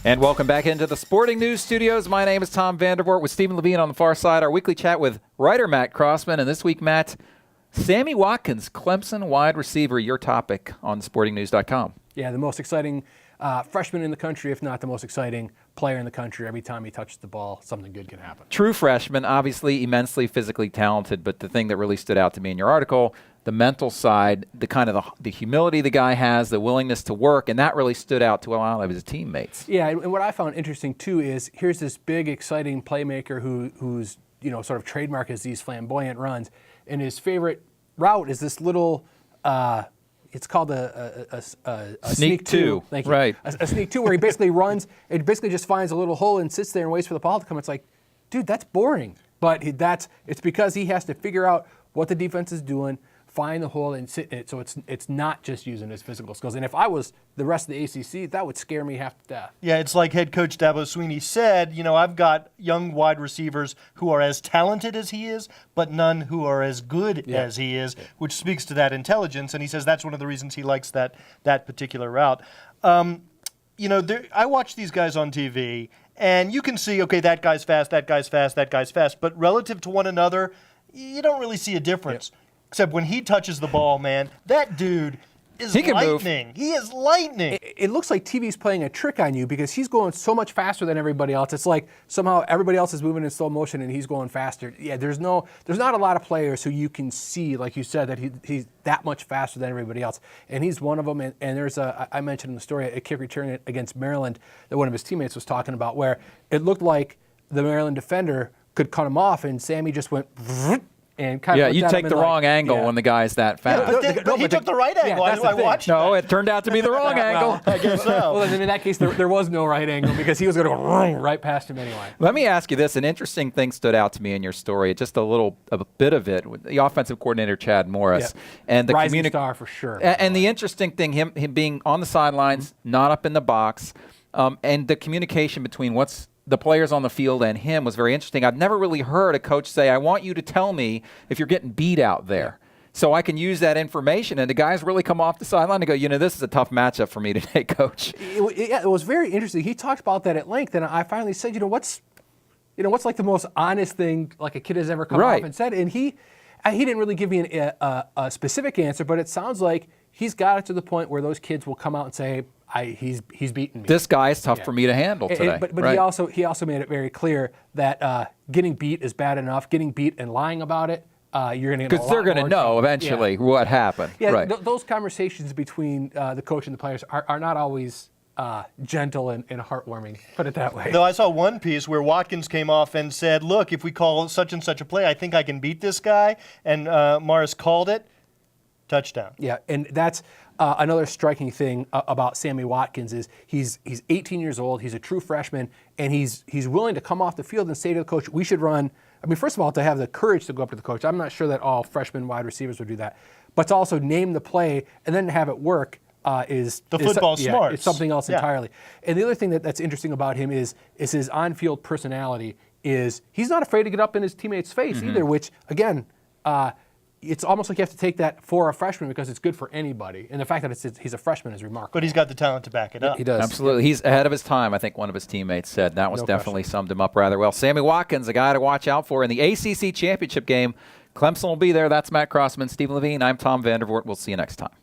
And welcome back into the Sporting News Studios. My name is Tom Vandervoort with Stephen Levine on the far side. Our weekly chat with writer Matt Crossman. And this week, Matt, Sammy Watkins, Clemson wide receiver, your topic on sportingnews.com. Yeah, the most exciting freshman in the country, if not the most exciting player in the country. Every time he touches the ball, something good can happen. True freshman, obviously immensely physically talented, but the thing that really stood out to me in your article, the mental side, the kind of the humility the guy has, the willingness to work, and that really stood out to a lot of his teammates. Yeah, and what I found interesting too is here's this big, exciting playmaker who's sort of trademark is these flamboyant runs, and his favorite route is this little. It's called a sneak two. Thank you. Right. A sneak two where he basically runs. It basically just finds a little hole and sits there and waits for the ball to come. It's like, dude, that's boring. But it's because he has to figure out what the defense is doing, find the hole and sit in it. So it's not just using his physical skills. And if I was the rest of the ACC, that would scare me half to death. Yeah, it's like head coach Dabo Swinney said, I've got young wide receivers who are as talented as he is, but none who are as good as he is, which speaks to that intelligence. And he says that's one of the reasons he likes that particular route. I watch these guys on TV, and you can see, okay, that guy's fast, that guy's fast, that guy's fast. But relative to one another, you don't really see a difference. Yeah. Except when he touches the ball, man, that dude is lightning. Move. He is lightning. It looks like TV's playing a trick on you because he's going so much faster than everybody else. It's like somehow everybody else is moving in slow motion and he's going faster. Yeah, there's not a lot of players who you can see, like you said, that he's that much faster than everybody else. And he's one of them. And there's I mentioned in the story a kick return against Maryland that one of his teammates was talking about where it looked like the Maryland defender could cut him off and Sammy just went and kind of you take the wrong angle when the guy's that fast. But he took the right angle. I watched No, it turned out to be the wrong angle. I guess so. Well, then in that case, there was no right angle because he was going to go right past him anyway. Let me ask you this. An interesting thing stood out to me in your story, just a bit of it, with the offensive coordinator, Chad Morris. Yeah. And the rising star for sure. And the interesting thing, him being on the sidelines, not up in the box, and the communication between the players on the field and him was very interesting. I've never really heard a coach say, I want you to tell me if you're getting beat out there so I can use that information. And the guys really come off the sideline and go, this is a tough matchup for me today, Coach. It was very interesting. He talked about that at length, and I finally said, what's like the most honest thing like a kid has ever come off and said? And he didn't really give me a specific answer, but it sounds like he's got it to the point where those kids will come out and say, he's beaten me. This guy is tough for me to handle today. But right. he also made it very clear that getting beat is bad enough. Getting beat and lying about it, you're going to get because they're going to know eventually what happened. Yeah, right. Those conversations between the coach and the players are not always gentle and heartwarming. Put it that way. No, I saw one piece where Watkins came off and said, "Look, if we call such and such a play, I think I can beat this guy." And Morris called it. Touchdown. Yeah, and that's another striking thing about Sammy Watkins is he's 18 years old, he's a true freshman, and he's willing to come off the field and say to the coach, we should run. I mean, first of all, to have the courage to go up to the coach. I'm not sure that all freshman wide receivers would do that. But to also name the play and then have it work is football smarts. It's something else entirely. And the other thing that's interesting about him is his on-field personality is he's not afraid to get up in his teammate's face either, which, again, it's almost like you have to take that for a freshman because it's good for anybody. And the fact that he's a freshman is remarkable. But he's got the talent to back it up. He does. Absolutely. He's ahead of his time, I think one of his teammates said. That was definitely summed him up rather well. Sammy Watkins, a guy to watch out for in the ACC championship game. Clemson will be there. That's Matt Crossman, Stephen Levine. I'm Tom Vandervoort. We'll see you next time.